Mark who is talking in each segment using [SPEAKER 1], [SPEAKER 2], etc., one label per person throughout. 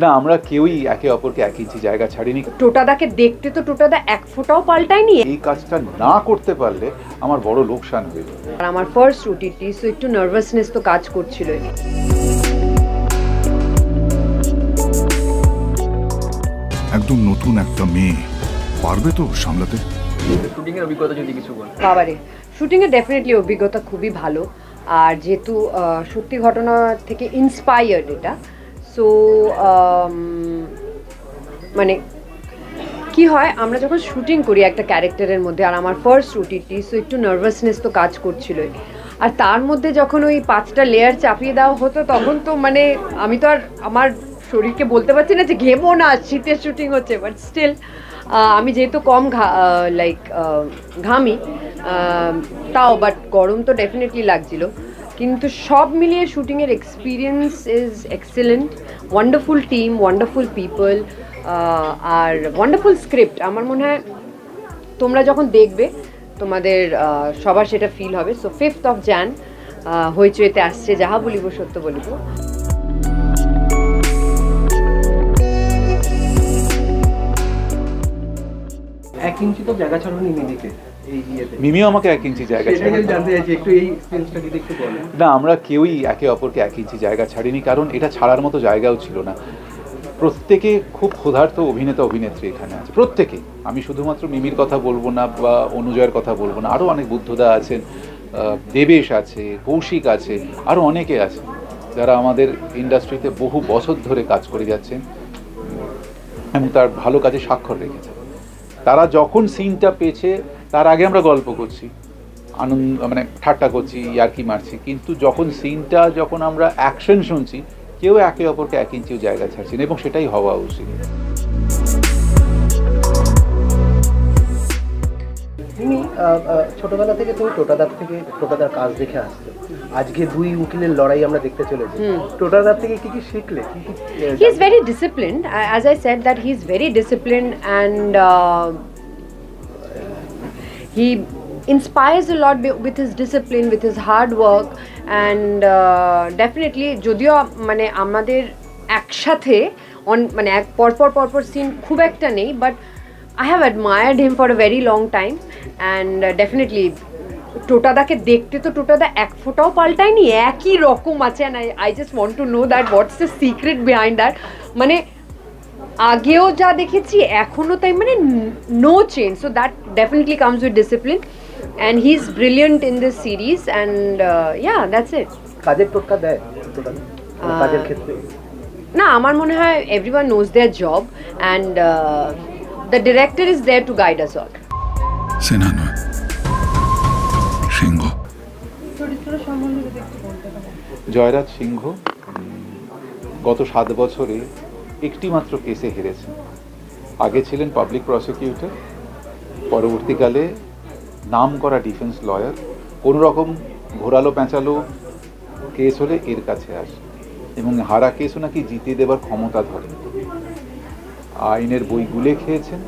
[SPEAKER 1] না, আমরা কেউই একে অপরকে 1 ইঞ্চি জায়গা ছাড়িনি।
[SPEAKER 2] টোটাদাকে দেখতে তো টোটাদা এক ফোঁটাও পাল্টায়নি।
[SPEAKER 1] এই কাজটা না করতে পারলে আমার বড় লোকসান হয়ে যাবে।
[SPEAKER 2] আর আমার ফার্স্ট ওটিটি, সো একটু নার্ভাসনেস তো কাজ করছিল।
[SPEAKER 3] একদম নতুন একটা মেয়ে পারবে তো সামলাতে?
[SPEAKER 4] শুটিং এর অভিজ্ঞতা যদি কিছু বল।
[SPEAKER 2] বাবারে, শুটিং এর ডেফিনেটলি অভিজ্ঞতা খুবই ভালো। আর যেহেতু সত্যি ঘটনা থেকে ইন্সপায়ার্ড এটা, সো মানে কি হয়, আমরা যখন শুটিং করি একটা ক্যারেক্টারের মধ্যে, আর আমার ফার্স্ট ওটিটি, সো একটু নার্ভাসনেস তো কাজ করছিলই। আর তার মধ্যে যখন ওই 5টা লেয়ার চাপিয়ে দেওয়া হতো, তখন তো মানে আমি তো আর আমার শরীরকে বলতে পারছি না যে ঘেমো না, শীতের শুটিং হচ্ছে, বাট স্টিল আমি যেহেতু কম ঘামি তাও, বাট গরম তো ডেফিনেটলি লাগছিল। কিন্তু সব মিলিয়ে শুটিংয়ের experience is excellent. Wonderful team, wonderful people, আর ওয়ান্ডারফুল স্ক্রিপ্ট। আমার মনে হয় তোমরা যখন দেখবে তোমাদের সবার সেটা ফিল হবে। সো 5th of Jan হইচইতে আসছে যাহা বলিব সত্য বলিব।
[SPEAKER 4] 1 ইঞ্চি তো জায়গা ছাড়ুনি মিমিকে এই ইয়েতে।
[SPEAKER 1] মিমিও আমাকে 1 ইঞ্চি জায়গা ছাড়েনি।
[SPEAKER 4] জানতে চাইছি একটু এই এক্সপেরিয়েন্সটা যদি একটু বলেন।
[SPEAKER 1] না, আমরা কেউই একে অপরকে 1 ইঞ্চি জায়গা ছাড়িনি, কারণ এটা ছাড়ার মতো জায়গাও ছিল না। প্রত্যেকে খুব ক্ষুধার্ত অভিনেতা অভিনেত্রী এখানে আছে, প্রত্যেকে। আমি শুধুমাত্র মিমির কথা বলবো না বা অনুজয়ের কথা বলবো না, আরও অনেক বুদ্ধদা আছেন, দেবেশ আছে, কৌশিক আছে, আরও অনেকে আছে যারা আমাদের ইন্ডাস্ট্রিতে বহু বছর ধরে কাজ করে যাচ্ছেন এবং তার ভালো কাজে স্বাক্ষর রেখেছে। তারা যখন সিনটা পেয়েছে তার আগে আমরা গল্প করছি, আনন্দ মানে ঠাট্টা করছি, ইয়ার্কি মারছি, কিন্তু যখন আমরা অ্যাকশন শুনছি, কেউ একে অপরকে 1 ইঞ্চিও জায়গা ছাড়ছি না, এবং সেটাই হওয়া উচিত।
[SPEAKER 4] তুমি ছোটবেলা থেকে তুমি টোটাদার কাজ দেখে আসছো, আজকে 2 উকিলের লড়াই আমরা দেখতে চলেছি। টোটাদার থেকে কি কি শিখলে?
[SPEAKER 2] He is very disciplined. As I said that he is very disciplined, and he inspires a lot with his discipline, with his hard work, and definitely যদিও মানে আমাদের একসাথে মানে এক পরপর সিন খুব একটা নেই, but I have admired him for a very long time, and definitely টোটাদাকে দেখতে তো টোটাদা এক ফোঁটাও পাল্টায়নি, একই রকম আছে। and I just want to know that what's the secret behind that. মানে আগেও যা দেখেছি এখনো তাই, মানে no change. So that definitely comes with discipline, and he's brilliant in this series, and yeah, that's it.
[SPEAKER 4] কাজের টোটকা দেয় টোটাদা কাজের ক্ষেত্রে?
[SPEAKER 2] না, আমার মনে হয় everyone knows their job, and the director is there to guide us all.
[SPEAKER 3] সেনা নয়, সিংহ।
[SPEAKER 1] জয়রাজ সিংহ গত 7 বছরে একটি মাত্র কেসে হেরেছেন। আগে ছিলেন পাবলিক প্রসিকিউটর, পরবর্তীকালে নাম করা ডিফেন্স লয়ার। কোনো রকম ঘোরালো পেঁচালো কেস হলে এর কাছে আসে, এবং হারা কেসও নাকি জিতিয়ে দেবার ক্ষমতা ধরে। আইনের বই গুলে খেয়েছেন।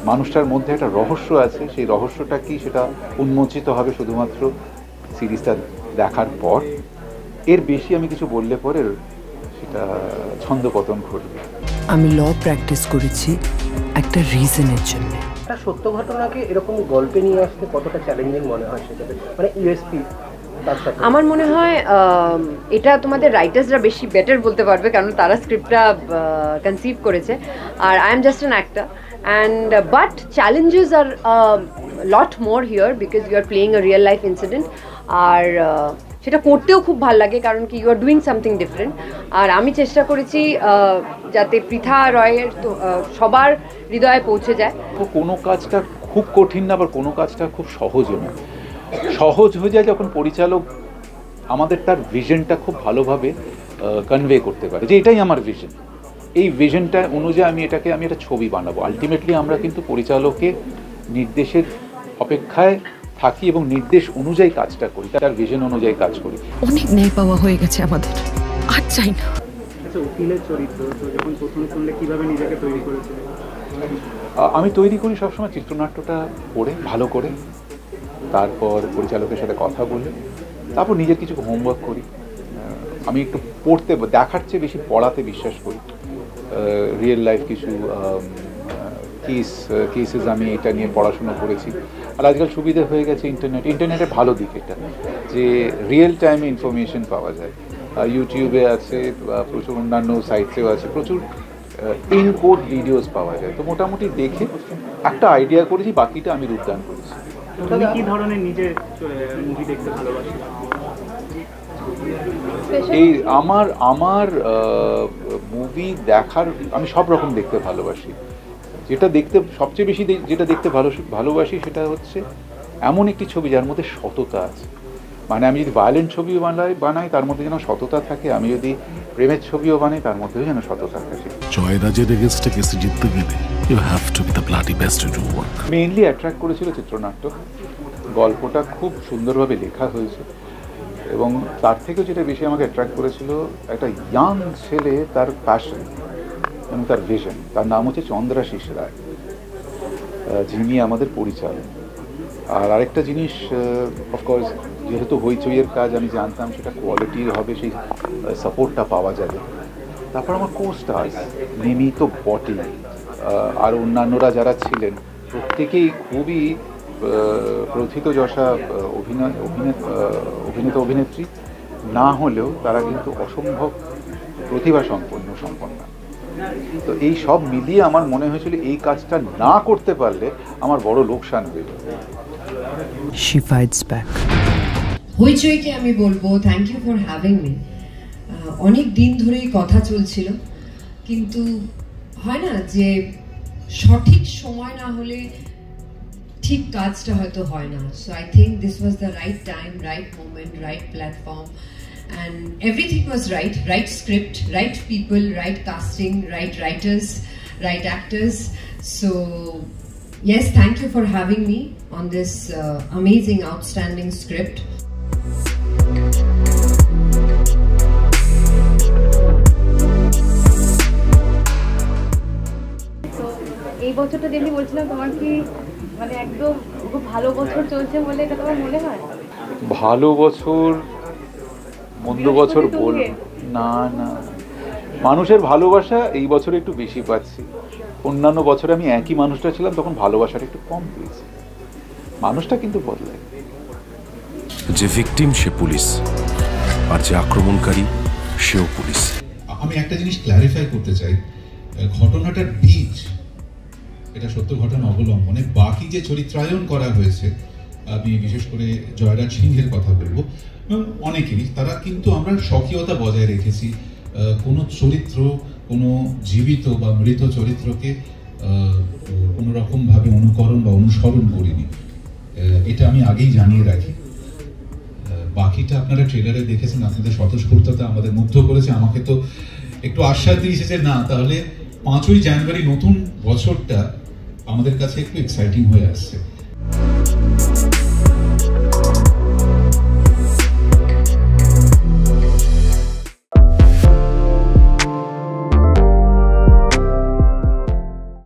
[SPEAKER 1] মানুষটার মধ্যে একটা রহস্য আছে, সেই রহস্যটা কি সেটা উন্মোচিত হবে শুধুমাত্র সিরিজটা দেখার পর। এর বেশি আমি কিছু বললে পরে সেটা ছন্দপতন ঘটবে।
[SPEAKER 5] আমি ল প্র্যাকটিস করেছি একটা রিজনের জন্য।
[SPEAKER 4] একটা সত্য ঘটনাকে এরকম গল্পে নিয়ে আসতে কতটা চ্যালেঞ্জিং মনে হয় সেটাতে, মানে ইউএসপি?
[SPEAKER 2] আমার মনে হয় এটা তোমাদের রাইটার্সরা বেশি বেটার বলতে পারবে, কারণ তারা স্ক্রিপ্টটা কনসিভ করেছে, আর I am just an actor. And but challenges are a lot more here because you are playing a real life incident, আর সেটা করতেও খুব ভালো লাগে, কারণ কি you are doing something different. আর আমি চেষ্টা করেছি যাতে পৃথা রয়ের সবার হৃদয়ে পৌঁছে যায়।
[SPEAKER 1] কোনো কাজটা খুব কঠিন না, আবার কোনো কাজটা খুব সহজও না। সহজ হয়ে যায় যখন পরিচালক আমাদের তার ভিশনটা খুব ভালোভাবে কনভে করতে পারে, যে এটাই আমার ভিশন, এই ভিশনটা অনুযায়ী আমি একটা ছবি বানাবো। আলটিমেটলি আমরা কিন্তু পরিচালকের নির্দেশের অপেক্ষায় থাকি এবং নির্দেশ অনুযায়ী কাজটা করি, তার ভিশন অনুযায়ী কাজ করি।
[SPEAKER 5] অনেক ন্যায় পাওয়া হয়ে গেছে আমাদের, আর চাই না।
[SPEAKER 4] আচ্ছা, উকিলের চরিত্র যখন প্রথম শুনলে কিভাবে নিজেকে তৈরি করেছিলেন?
[SPEAKER 1] আমি তৈরি করি সবসময় চিত্রনাট্যটা পড়ে ভালো করে, তারপর পরিচালকের সাথে কথা বলে, তারপর নিজের কিছু হোমওয়ার্ক করি। আমি একটু পড়তে, দেখার চেয়ে বেশি পড়াতে বিশ্বাস করি। রিয়েল লাইফ কিছু কেসেস আমি এটা নিয়ে পড়াশোনা করেছি। আর আজকাল সুবিধা হয়ে গেছে ইন্টারনেটের ভালো দিক এটা, যে রিয়েল টাইমে ইনফরমেশন পাওয়া যায়। ইউটিউবে আছে, প্রচুর অন্যান্য সাইটসেও আছে, প্রচুর ইনকোড ভিডিওস পাওয়া যায়। তো মোটামুটি দেখে একটা আইডিয়া করেছি, বাকিটা আমি রূপদান করেছি।
[SPEAKER 6] তুমি কি ধরনের নিজের মুভি দেখতে ভালোবাসো?
[SPEAKER 1] এই আমার মুভি দেখার, আমি সব রকম দেখতে ভালোবাসি। যেটা দেখতে সবচেয়ে বেশি যেটা দেখতে ভালোবাসি সেটা হচ্ছে এমন একটি ছবি যার মধ্যে সততা আছে। মানে আমি যদি ভায়োলেন্ট ছবিও বানাই তার মধ্যে যেন সততা থাকে, আমি যদি প্রেমের ছবিও বানাই তার মধ্যেও যেন সততা থাকে।
[SPEAKER 7] জয়রাজের এগেইনস্টে কেসে জিততে গেলে you have to be the bloody best to do work.
[SPEAKER 1] Mainly attract করেছিল চিত্রনাট্য, গল্পটা খুব সুন্দরভাবে লেখা হয়েছে, এবং তার থেকেও যেটা বেশি আমাকে অ্যাট্রাক্ট করেছিল একটা ইয়াং ছেলে, তার প্যাশন এবং তার ভিশন। তার নাম হচ্ছে চন্দ্রাশিস রায়, যিনি আমাদের পরিচালক। আর আরেকটা জিনিস, অফকোর্স যেহেতু হইচইয়ের কাজ আমি জানতাম সেটা কোয়ালিটির হবে, সেই সাপোর্টটা পাওয়া যাবে। তারপর আমার কোস্টার্স মিমি তো বটেই, আর অন্যান্যরা যারা ছিলেন প্রত্যেকেই খুবই প্রথিতযশা অভিনেতা অভিনেত্রী না হলেও তারা কিন্তু অসম্ভব প্রতিভা সম্পন্ন। তো এই সব মিলিয়ে আমার মনে হয়েছিল এই কাজটা না করতে পারলে আমার বড় লোকসান হয়ে যাবে।
[SPEAKER 5] She fights back.
[SPEAKER 8] হইচইকে আমি বলবো thank you for having me. অনেক দিন ধরেই কথা চলছিল, কিন্তু হয় না যে সঠিক সময় না হলে ঠিক কাজটা হয়তো হয় না। So I think this was the right time, right moment, right platform, and everything was right. Right script, right people, right casting, right writers, right actors. So yes, thank you for having me on this amazing, outstanding script.
[SPEAKER 9] তো এই বছরটা যেমনি বলছিলাম, তোমার কি মানে একদম খুব ভালো বছর চলছে বলে এটা তোমার মনে হয়?
[SPEAKER 1] ভালো বছর মন্দ বছর বল না, মানুষের ভালোবাসা এই বছরে একটু বেশি পাচ্ছি। অন্যান্য বছরে আমি একই মানুষটা ছিলাম, তখন ভালোবাসাটা একটু কম পেয়েছি। মানুষটা কিন্তু বদলায়।
[SPEAKER 7] যে ভিকটিম সে পুলিশ, আর যে আক্রমণকারী সেও পুলিশ।
[SPEAKER 10] আমি একটা জিনিস ক্ল্যারিফাই করতে চাই, ঘটনাটার বীজ এটা সত্য ঘটনা অবলম্বনে বাকি যে চরিত্রায়ন করা হয়েছে, আমি বিশেষ করে জয়রাজ সিংহের কথা বলবো, অনেকেরই, তারা কিন্তু আমরা স্বকীয়তা বজায় রেখেছি। কোনো চরিত্র, কোনো জীবিত বা মৃত চরিত্রকে কোনো রকমভাবে অনুকরণ বা অনুসরণ করিনি, এটা আমি আগেই জানিয়ে রাখি। বাকিটা আপনারা ট্রেলারে দেখেছেন, আপনাদের স্বতঃস্ফূর্ততা আমাদের মুগ্ধ করেছে। আমাকে তো একটু আশ্বাস দিয়েছে যে না, তাহলে 5ই জানুয়ারি নতুন বছরটা আমাদের কাছে একটু এক্সাইটিং হয়ে আসছে।